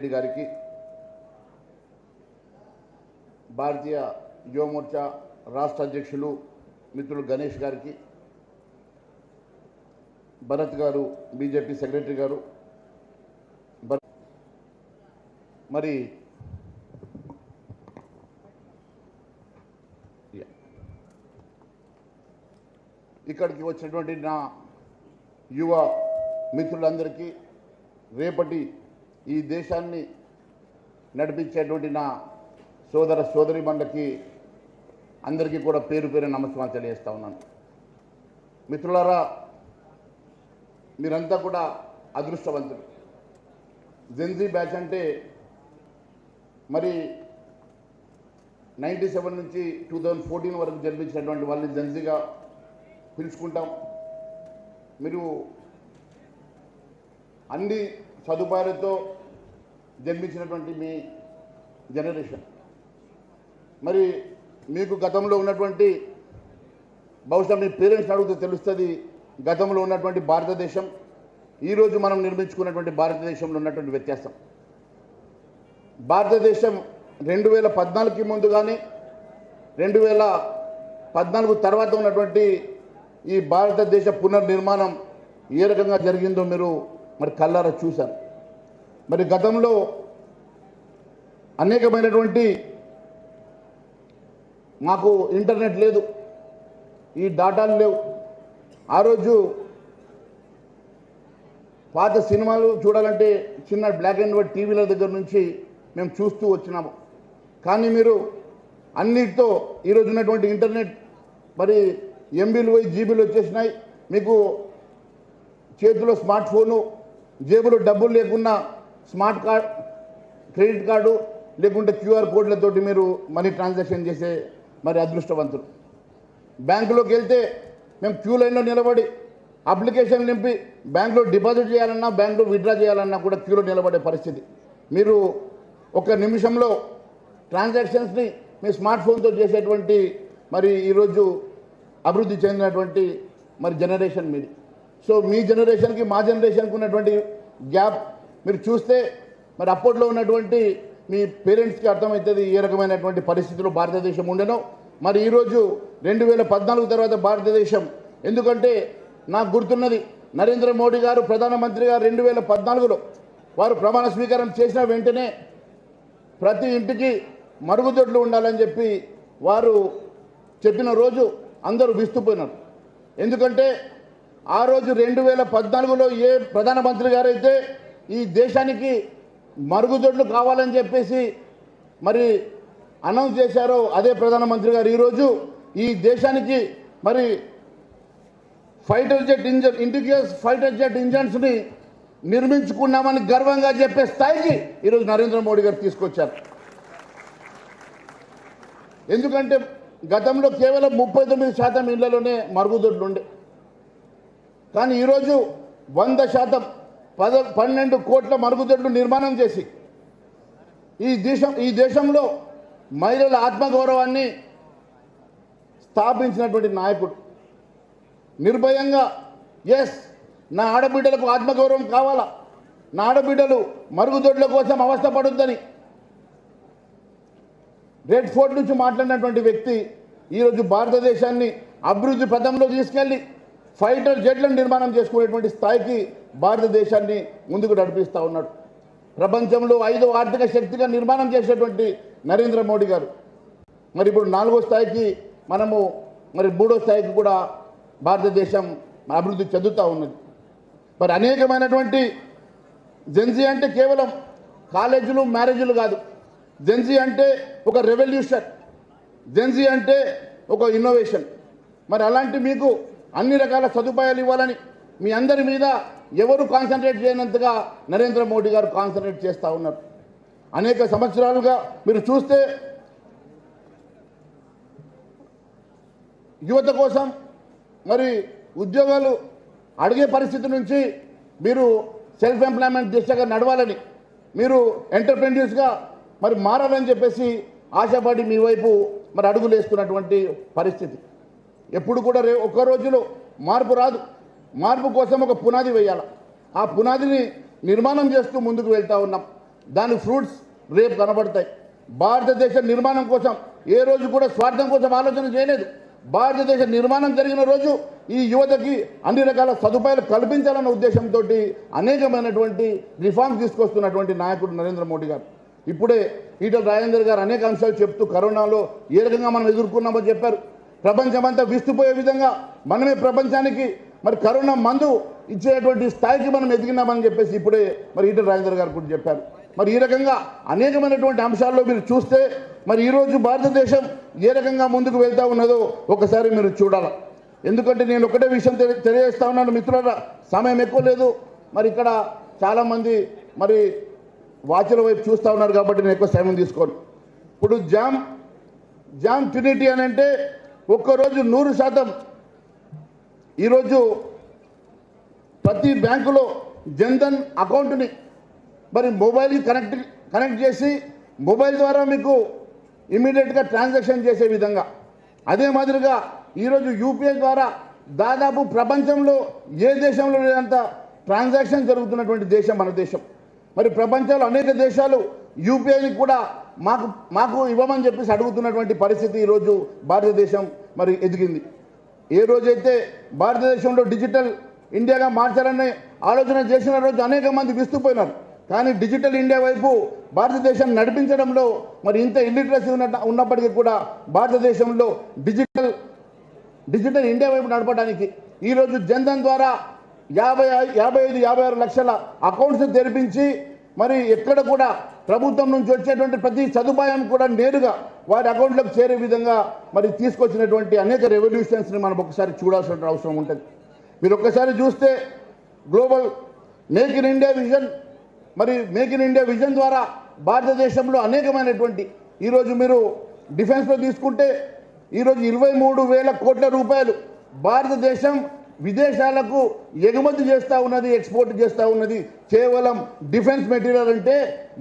రెడ్డి గారికి, భారతీయ యువ మోర్చా రాష్ట్ర అధ్యక్షులు మిత్రులు గణేష్ గారికి, భరత్ గారు బీజేపీ సెక్రటరీ గారు, మరి ఇక్కడికి వచ్చినటువంటి నా యువ మిత్రులందరికీ, రేపటి ఈ దేశాన్ని నడిపించేటువంటి నా సోదర సోదరీమణులకి అందరికీ కూడా పేరు పేరు నమస్కారం తెలియజేస్తా ఉన్నాను. మిత్రులారా, మీరంతా కూడా అదృష్టవంతులు. జెన్జీ బ్యాచ్ అంటే మరి 97 నుంచి 2014 వరకు జన్మించినటువంటి వాళ్ళని జెన్జీగా పిలుచుకుంటాం. మీరు అన్ని సదుపాయాలతో జన్మించినటువంటి మీ జనరేషన్. మరి మీకు గతంలో ఉన్నటువంటి, బహుశా మీ పేరెంట్స్ అడిగితే తెలుస్తుంది, గతంలో ఉన్నటువంటి భారతదేశం, ఈరోజు మనం నిర్మించుకున్నటువంటి భారతదేశంలో ఉన్నటువంటి వ్యత్యాసం. భారతదేశం 2014కి ముందు కానీ 2014 తర్వాత ఉన్నటువంటి ఈ భారతదేశ పునర్నిర్మాణం ఏ రకంగా జరిగిందో మీరు మరి కళ్ళారా చూశారు. మరి గతంలో అనేకమైనటువంటి, మాకు ఇంటర్నెట్ లేదు, ఈ డాటాలు లేవు. ఆ రోజు పాత సినిమాలు చూడాలంటే చిన్న బ్లాక్ అండ్ వైట్ టీవీల దగ్గర నుంచి మేము చూస్తూ వచ్చినాము. కానీ మీరు అన్నిటితో ఈరోజు ఉన్నటువంటి ఇంటర్నెట్ మరి ఎంబీలు పోయి జీబీలు వచ్చేసినాయి. మీకు చేతిలో స్మార్ట్ ఫోను, జేబులో డబ్బులు లేకున్నా స్మార్ట్ కార్డ్, క్రెడిట్ కార్డు లేకుంటే క్యూఆర్ కోడ్లతోటి మీరు మనీ ట్రాన్సాక్షన్ చేసే మరి అదృష్టవంతులు. బ్యాంకులోకి వెళ్తే మేము క్యూ లైన్లో నిలబడి అప్లికేషన్ నింపి బ్యాంకులో డిపాజిట్ చేయాలన్నా, బ్యాంకులో విత్డ్రా చేయాలన్నా కూడా క్యూలో నిలబడే పరిస్థితి. మీరు ఒక నిమిషంలో ట్రాన్సాక్షన్స్ని మీ స్మార్ట్ ఫోన్తో చేసేటువంటి మరి ఈరోజు అభివృద్ధి చెందినటువంటి మరి జనరేషన్ మీది. సో మీ జనరేషన్కి మా జనరేషన్కి ఉన్నటువంటి గ్యాప్ మీరు చూస్తే మరి అప్పట్లో ఉన్నటువంటి మీ పేరెంట్స్కి అర్థమవుతుంది ఏ రకమైనటువంటి పరిస్థితుల్లో భారతదేశం ఉండేనో. మరి ఈరోజు 2014 తర్వాత భారతదేశం, ఎందుకంటే నాకు గుర్తున్నది, నరేంద్ర మోడీ గారు ప్రధానమంత్రిగా 2014లో వారు ప్రమాణ స్వీకారం చేసిన వెంటనే ప్రతి ఇంటికి మరుగుదొడ్లు ఉండాలని చెప్పి వారు చెప్పిన రోజు అందరూ విస్తుపోయినారు. ఎందుకంటే ఆ రోజు 2014లో ఏ ప్రధానమంత్రి గారైతే ఈ దేశానికి మరుగుదొడ్లు కావాలని చెప్పేసి మరి అనౌన్స్ చేశారో అదే ప్రధానమంత్రి గారు ఈరోజు ఈ దేశానికి మరి ఇంటిగ్రేటెడ్ ఫైటర్ జెట్ ఇంజన్స్ని నిర్మించుకున్నామని గర్వంగా చెప్పే స్థాయికి ఈరోజు నరేంద్ర మోడీ గారు తీసుకొచ్చారు. ఎందుకంటే గతంలో కేవలం 39% ఇళ్లలోనే మరుగుదొడ్లు ఉండే, కానీ ఈరోజు 100% 12 కోట్ల మరుగుదొడ్లు నిర్మాణం చేసి ఈ దేశంలో మహిళల ఆత్మగౌరవాన్ని స్థాపించినటువంటి నాయకుడు. నిర్భయంగా ఎస్, నా ఆడబిడ్డలకు ఆత్మగౌరవం కావాలా, నా ఆడబిడ్డలు మరుగుదొడ్ల కోసం అవస్థపడొద్దని రెడ్ ఫోర్ట్ నుంచి మాట్లాడినటువంటి వ్యక్తి ఈరోజు భారతదేశాన్ని అభివృద్ధి పథంలో తీసుకెళ్ళి ఫైటర్ జెట్లను నిర్మాణం చేసుకునేటువంటి స్థాయికి భారతదేశాన్ని ముందుకు నడిపిస్తూ ఉన్నాడు. ప్రపంచంలో 5వ ఆర్థిక శక్తిగా నిర్మాణం చేసేటువంటి నరేంద్ర మోడీ గారు మరి ఇప్పుడు 4వ స్థాయికి, మనము మరి 3వ స్థాయికి కూడా భారతదేశం అభివృద్ధి చెందుతూ ఉన్నది. మరి అనేకమైనటువంటి జెన్జీ అంటే కేవలం కాలేజీలు, మ్యారేజీలు కాదు. జెన్జీ అంటే ఒక రెవల్యూషన్, జెన్జీ అంటే ఒక ఇన్నోవేషన్. మరి అలాంటి మీకు అన్ని రకాల సదుపాయాలు ఇవ్వాలని మీ అందరి మీద ఎవరు కాన్సన్ట్రేట్ చేయనంతగా నరేంద్ర మోడీ గారు కాన్సన్ట్రేట్ చేస్తూ ఉన్నారు. అనేక సంవత్సరాలుగా మీరు చూస్తే యువత కోసం మరి ఉద్యోగాలు అడిగే పరిస్థితి నుంచి మీరు సెల్ఫ్ ఎంప్లాయ్మెంట్ దిశగా నడవాలని, మీరు ఎంటర్ప్రెన్యూర్స్గా మరి మారాలని చెప్పేసి ఆశపడి మీ వైపు మరి అడుగులు వేస్తున్నటువంటి పరిస్థితి. ఎప్పుడు కూడా ఒక్క రోజులో మార్పు రాదు. మార్పు కోసం ఒక పునాది వేయాలి. ఆ పునాదిని నిర్మాణం చేస్తూ ముందుకు వెళ్తా ఉన్నాం. దాని ఫ్రూట్స్ రేపు కనబడతాయి. భారతదేశ నిర్మాణం కోసం ఏ రోజు కూడా స్వార్థం కోసం ఆలోచన చేయలేదు. భారతదేశ నిర్మాణం జరిగిన రోజు ఈ యువతకి అన్ని రకాల సదుపాయాలు కల్పించాలన్న ఉద్దేశంతో అనేకమైనటువంటి రిఫార్మ్స్ తీసుకొస్తున్నటువంటి నాయకుడు నరేంద్ర మోడీ గారు. ఇప్పుడే ఈటల రాజేందర్ గారు అనేక అంశాలు చెప్తూ కరోనాలో ఏ రకంగా మనం ఎదుర్కొన్నామో చెప్పారు. ప్రపంచమంతా విస్తుపోయే విధంగా మనమే ప్రపంచానికి మరి కరోనా మందు ఇచ్చేటువంటి స్థాయికి మనం ఎదిగినామని చెప్పేసి ఇప్పుడే మరి ఈటల రాజేందర్ గారు కూడా చెప్పారు. మరి ఈ రకంగా అనేకమైనటువంటి అంశాల్లో మీరు చూస్తే మరి ఈరోజు భారతదేశం ఏ రకంగా ముందుకు వెళ్తూ ఉన్నదో ఒకసారి మీరు చూడాలి. ఎందుకంటే నేను ఒకటే విషయం తెలియజేస్తా ఉన్నాను మిత్రులారా, సమయం ఎక్కువ లేదు. మరి ఇక్కడ చాలామంది మరి వాచ్ల వైపు చూస్తూ ఉన్నారు కాబట్టి నేను ఎక్కువ సమయం తీసుకోను. ఇప్పుడు జామ్ ట్రినిటీ అని అంటే ఒక్కరోజు 100% ఈరోజు ప్రతి బ్యాంకులో జన్ధన్ అకౌంట్ని మరి మొబైల్కి కనెక్ట్ చేసి మొబైల్ ద్వారా మీకు ఇమీడియట్గా ట్రాన్సాక్షన్ చేసే విధంగా, అదే మాదిరిగా ఈరోజు యూపీఐ ద్వారా దాదాపు ప్రపంచంలో ఏ దేశంలో లేనంత ట్రాన్సాక్షన్ జరుగుతున్నటువంటి దేశం మన దేశం. మరి ప్రపంచంలో అనేక దేశాలు యూపీఐని కూడా మాకు ఇవ్వమని చెప్పేసి అడుగుతున్నటువంటి పరిస్థితి ఈరోజు భారతదేశం మరి ఎదిగింది. ఏ రోజైతే భారతదేశంలో డిజిటల్ ఇండియాగా మార్చాలనే ఆలోచన చేసిన రోజు అనేక మంది విస్తుపోయినారు. కానీ డిజిటల్ ఇండియా వైపు భారతదేశం నడిపించడంలో మరి ఇంత ఇల్లిటరసీ ఉన్నప్పటికీ కూడా భారతదేశంలో డిజిటల్ ఇండియా వైపు నడపడానికి ఈరోజు జన్ధన్ ద్వారా 55-56 లక్షల అకౌంట్స్ తెరిపించి మరి ఎక్కడ కూడా ప్రభుత్వం నుంచి వచ్చేటువంటి ప్రతి సదుపాయం కూడా నేరుగా వారి అకౌంట్లోకి చేరే విధంగా మరి తీసుకొచ్చినటువంటి అనేక రెవల్యూషన్స్ని మనం ఒకసారి చూడాల్సిన అవసరం ఉంటుంది. మీరు ఒక్కసారి చూస్తే global make in India vision, మరి మేక్ ఇన్ ఇండియా విజన్ ద్వారా భారతదేశంలో అనేకమైనటువంటి ఈరోజు మీరు డిఫెన్స్లో తీసుకుంటే ఈరోజు 23,000 కోట్ల రూపాయలు భారతదేశం విదేశాలకు ఎగుమతి చేస్తూ ఉన్నది, ఎక్స్పోర్ట్ చేస్తూ ఉన్నది. కేవలం డిఫెన్స్ మెటీరియల్ అంటే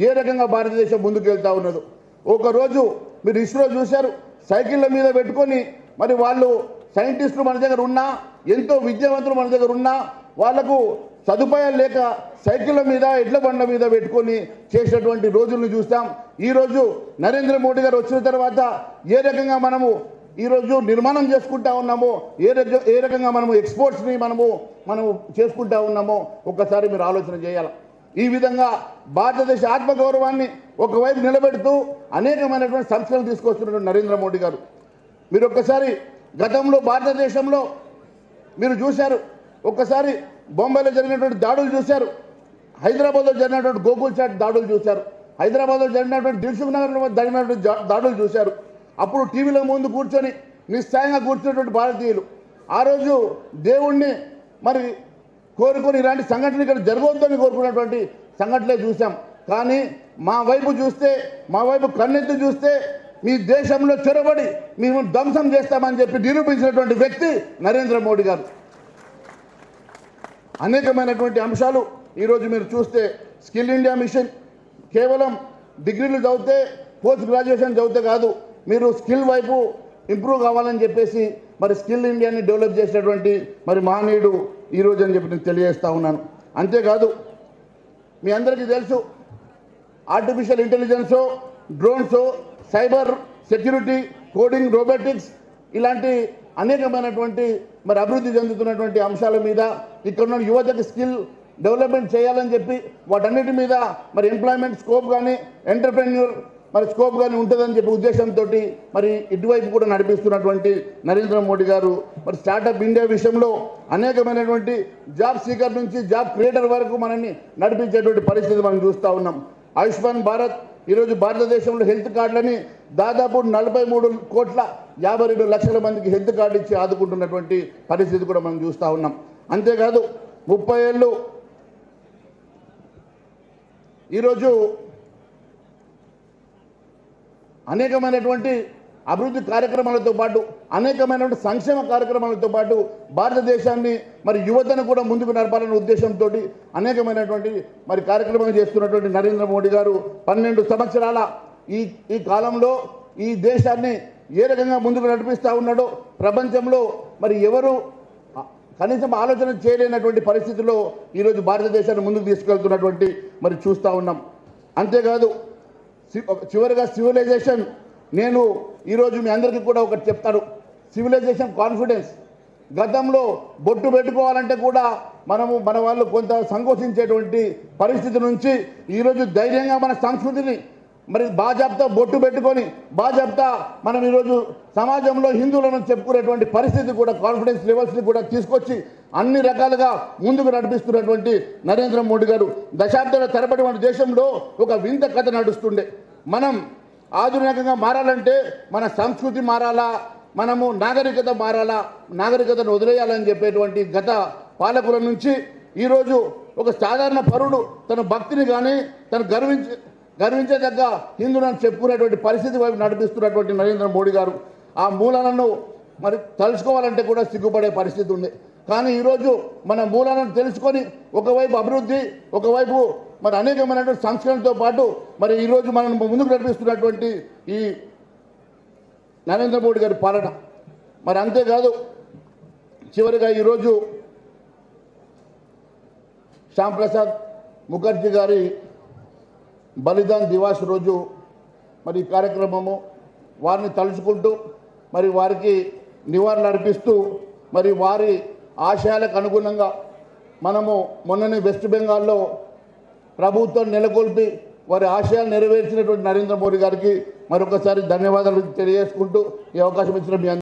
ఏ రకంగా భారతదేశం ముందుకు వెళ్తూ ఉన్నదో. ఒకరోజు మీరు ఇస్రో చూశారు, సైకిళ్ళ మీద పెట్టుకొని మరి వాళ్ళు సైంటిస్టులు మన దగ్గర ఉన్నా, ఎంతో విద్యావంతులు మన దగ్గర ఉన్నా వాళ్లకు సదుపాయాలు లేక సైకిళ్ళ మీద ఎడ్ల బండ్ల మీద పెట్టుకొని చేసినటువంటి రోజులను చూస్తాం. ఈరోజు నరేంద్ర మోడీ గారు వచ్చిన తర్వాత ఏ రకంగా మనము ఈరోజు నిర్మాణం చేసుకుంటా ఉన్నామో, ఏ రకంగా మనము ఎక్స్పోర్ట్స్ని మనము చేసుకుంటా ఉన్నామో ఒక్కసారి మీరు ఆలోచన చేయాలి. ఈ విధంగా భారతదేశ ఆత్మగౌరవాన్ని ఒకవైపు నిలబెడుతూ అనేకమైనటువంటి సంస్కరణలు తీసుకొస్తున్నటువంటి నరేంద్ర మోడీ గారు. మీరు ఒక్కసారి గతంలో భారతదేశంలో మీరు చూశారు, ఒక్కసారి బొంబాయిలో జరిగినటువంటి దాడులు చూశారు, హైదరాబాద్లో జరిగినటువంటి గోకుల్ చాట్ దాడులు చూశారు, హైదరాబాద్లో జరిగినటువంటి దిల్సుఖ్ నగర్లో జరిగినటువంటి దాడులు చూశారు. అప్పుడు టీవీలో ముందు కూర్చొని నిశ్చయంగా కూర్చున్నటువంటి భారతీయులు ఆ రోజు దేవుణ్ణి మరి కోరుకొని ఇలాంటి సంఘటనలు ఇక్కడ జరగవద్దని కోరుకున్నటువంటి సంఘటనలే చూసాం. కానీ మా వైపు చూస్తే, మా వైపు కన్నెత్తి చూస్తే మీ దేశంలో చొరబడి మేము ధ్వంసం చేస్తామని చెప్పి నిరూపించినటువంటి వ్యక్తి నరేంద్ర మోడీ గారు. అనేకమైనటువంటి అంశాలు ఈరోజు మీరు చూస్తే స్కిల్ ఇండియా మిషన్ కేవలం డిగ్రీలు చదివితే, పోస్ట్ గ్రాడ్యుయేషన్ చదివితే కాదు, మీరు స్కిల్ వైపు ఇంప్రూవ్ కావాలని చెప్పేసి మరి స్కిల్ ఇండియాని డెవలప్ చేసినటువంటి మరి మహనీయుడు ఈరోజు అని చెప్పి నేను తెలియజేస్తూ ఉన్నాను. అంతేకాదు మీ అందరికీ తెలుసు, ఆర్టిఫిషియల్ ఇంటెలిజెన్సో, డ్రోన్సో, సైబర్ సెక్యూరిటీ, కోడింగ్, రోబోటిక్స్ ఇలాంటి అనేకమైనటువంటి మరి అభివృద్ధి చెందుతున్నటువంటి అంశాల మీద ఇక్కడ ఉన్న యువతకి స్కిల్ డెవలప్మెంట్ చేయాలని చెప్పి వాటన్నిటి మీద మరి ఎంప్లాయ్మెంట్ స్కోప్ కానీ ఎంటర్ప్రెన్యూర్ మరి స్కోప్ కానీ ఉంటుందని చెప్పి ఉద్దేశంతో మరి ఇటువైపు కూడా నడిపిస్తున్నటువంటి నరేంద్ర మోడీ గారు మరి స్టార్టప్ ఇండియా విషయంలో అనేకమైనటువంటి జాబ్ సీకర్ నుంచి జాబ్ క్రియేటర్ వరకు మనల్ని నడిపించేటువంటి పరిస్థితి మనం చూస్తూ ఉన్నాం. ఆయుష్మాన్ భారత్ ఈరోజు భారతదేశంలో హెల్త్ కార్డులని దాదాపు 43,52 లక్షల మందికి హెల్త్ కార్డు ఇచ్చి ఆదుకుంటున్నటువంటి పరిస్థితి కూడా మనం చూస్తూ ఉన్నాం. అంతేకాదు 30 ఏళ్ళు ఈరోజు అనేకమైనటువంటి అభివృద్ధి కార్యక్రమాలతో పాటు అనేకమైనటువంటి సంక్షేమ కార్యక్రమాలతో పాటు భారతదేశాన్ని మరి యువతను కూడా ముందుకు నడపాలనే ఉద్దేశంతో అనేకమైనటువంటి మరి కార్యక్రమాలు చేస్తున్నటువంటి నరేంద్ర మోడీ గారు 12 సంవత్సరాల ఈ కాలంలో ఈ దేశాన్ని ఏ రకంగా ముందుకు నడిపిస్తూ ఉన్నాడో ప్రపంచంలో మరి ఎవరు కనీసం ఆలోచన చేయలేనటువంటి పరిస్థితుల్లో ఈరోజు భారతదేశాన్ని ముందుకు తీసుకెళ్తున్నటువంటి మరి చూస్తూ ఉన్నాం. అంతేకాదు చివరిగా సివిలైజేషన్, నేను ఈరోజు మీ అందరికీ కూడా ఒకటి చెప్తాను. Civilisation confidence. గతంలో బొట్టు పెట్టుకోవాలంటే కూడా మన వాళ్ళు కొంత సంకోచించేటువంటి పరిస్థితి నుంచి ఈరోజు ధైర్యంగా మన సంస్కృతిని మరి బాజాబ్తా బొట్టు పెట్టుకొని బాజాబ్తా మనం ఈరోజు సమాజంలో హిందువులను చెప్పుకునేటువంటి పరిస్థితి కూడా కాన్ఫిడెన్స్ లెవెల్స్ని కూడా తీసుకొచ్చి అన్ని రకాలుగా ముందుకు నడిపిస్తున్నటువంటి నరేంద్ర మోడీ గారు దశాబ్దాల తరబడి మన దేశంలో ఒక వింత కథ నడుస్తుండే. మనం ఆధునికంగా మారాలంటే మన సంస్కృతి మారాలా, మనము నాగరికత మారాలా, నాగరికతను వదిలేయాలని చెప్పేటువంటి గత పాలకుల నుంచి ఈరోజు ఒక సాధారణ పౌరుడు తన భక్తిని కానీ తను గర్వించదగ్గ హిందువులను చెప్పుకునేటువంటి పరిస్థితి వైపు నడిపిస్తున్నటువంటి నరేంద్ర మోడీ గారు ఆ మూలాలను మరి తలుచుకోవాలంటే కూడా సిగ్గుపడే పరిస్థితి ఉంది. కానీ ఈరోజు మన మూలాలను తెలుసుకొని ఒకవైపు అభివృద్ధి, ఒకవైపు మరి అనేకమైనటువంటి సంస్కరణతో పాటు మరి ఈరోజు మనం ముందుకు నడిపిస్తున్నటువంటి ఈ నరేంద్ర మోడీ గారి పాలన. మరి అంతేకాదు చివరిగా ఈరోజు శ్యామ్ ప్రసాద్ ముఖర్జీ గారి బలిదాన్ దివాస్ రోజు మరి ఈ కార్యక్రమము వారిని తలుచుకుంటూ మరి వారికి నివాళులు అర్పిస్తూ మరి వారి ఆశయాలకు అనుగుణంగా మనము మొన్ననే వెస్ట్ బెంగాల్లో ప్రభుత్వం నెలకొల్పి వారి ఆశయాలు నెరవేర్చినటువంటి నరేంద్ర మోడీ గారికి మరొకసారి ధన్యవాదాలు తెలియజేసుకుంటూ ఈ అవకాశం ఇచ్చిన మీ